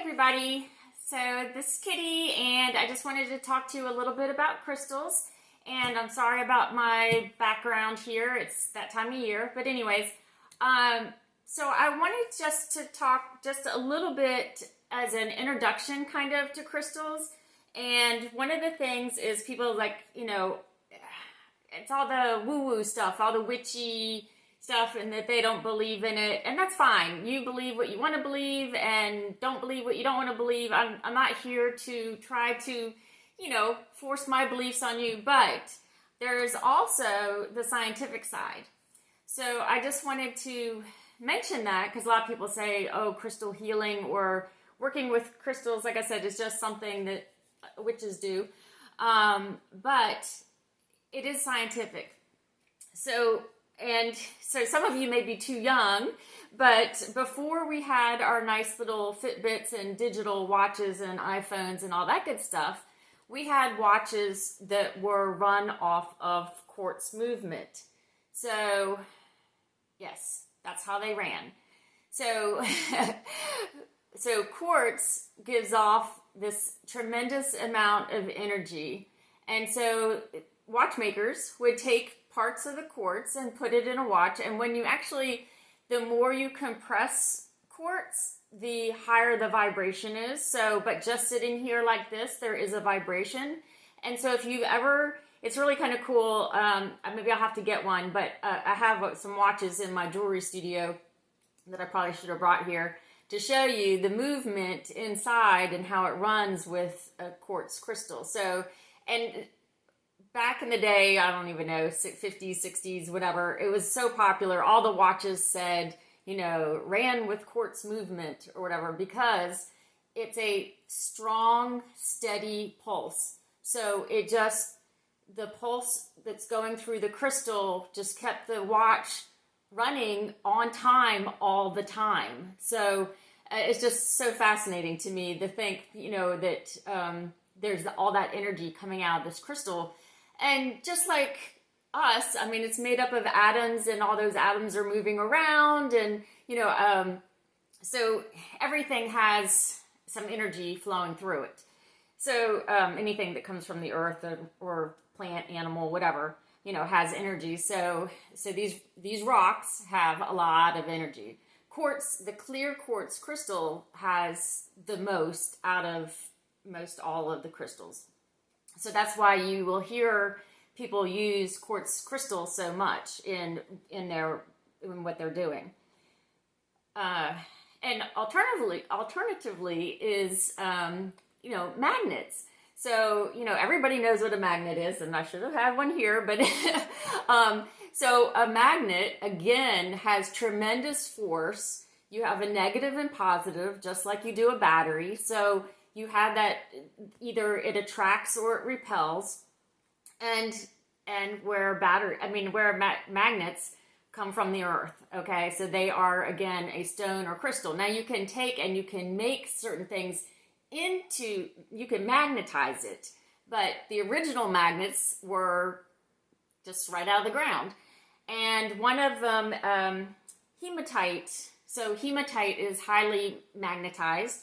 everybody. So this is Kitty, and I just wanted to talk to you a little bit about crystals. And I'm sorry about my background here. It's that time of year. But anyways, so I wanted just to talk just a little bit as an introduction kind of to crystals. And one of the things is people like, it's all the woo-woo stuff, all the witchy stuff, and that they don't believe in it, and that's fine. You believe what you want to believe and don't believe what you don't want to believe. I'm not here to try to, force my beliefs on you, but there's also the scientific side. So I just wanted to mention that because a lot of people say, oh, crystal healing or working with crystals, like I said, is just something that witches do. But it is scientific. So some of you may be too young, but before we had our nice little Fitbits and digital watches and iPhones and all that good stuff, we had watches that were run off of quartz movement. So, yes, that's how they ran. So, so quartz gives off this tremendous amount of energy. And so watchmakers would take parts of the quartz and put it in a watch, and when you the more you compress quartz, the higher the vibration is. So, but just sitting here like this, there is a vibration. And so if you've ever, it's really kind of cool, maybe I'll have to get one, but I have some watches in my jewelry studio that I probably should have brought here to show you the movement inside and how it runs with a quartz crystal. So, and back in the day, I don't even know, 50s, 60s, whatever, it was so popular. All the watches said, ran with quartz movement or whatever, because it's a strong, steady pulse. So the pulse that's going through the crystal just kept the watch running on time all the time. So it's just so fascinating to me to think, that there's all that energy coming out of this crystal. And just like us, it's made up of atoms, and all those atoms are moving around, and, so everything has some energy flowing through it. So anything that comes from the earth or plant, animal, whatever, has energy. So these rocks have a lot of energy. Quartz, the clear quartz crystal, has the most out of most all of the crystals. So that's why you will hear people use quartz crystals so much in what they're doing. And alternatively is magnets. So everybody knows what a magnet is, and I should have had one here, but so a magnet again has tremendous force. You have a negative and positive, just like you do a battery. So you have that, either it attracts or it repels, and where magnets come from the earth. Okay, so they are again a stone or crystal. Now you can take and you can make certain things you can magnetize it, but the original magnets were just right out of the ground. And one of them, hematite. So hematite is highly magnetized.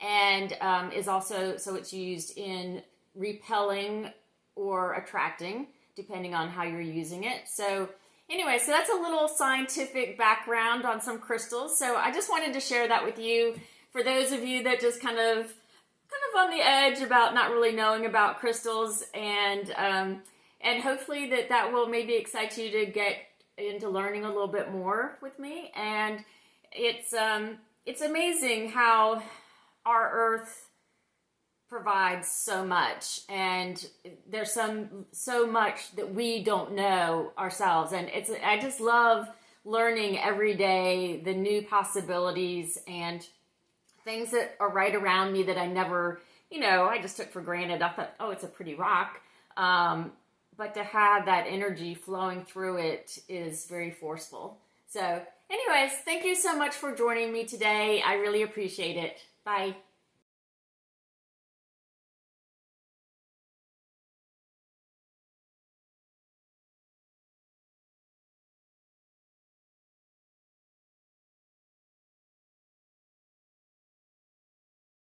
And is also, so it's used in repelling or attracting, depending on how you're using it. So anyway, so that's a little scientific background on some crystals. So I just wanted to share that with you. For those of you that just kind of on the edge about not really knowing about crystals, and hopefully that will maybe excite you to get into learning a little bit more with me. And it's amazing how our earth provides so much, and there's so much that we don't know ourselves, and I just love learning every day the new possibilities and things that are right around me that I never, I just took for granted. I thought, oh, it's a pretty rock, but to have that energy flowing through it is very forceful. So anyways, thank you so much for joining me today. I really appreciate it. Bye.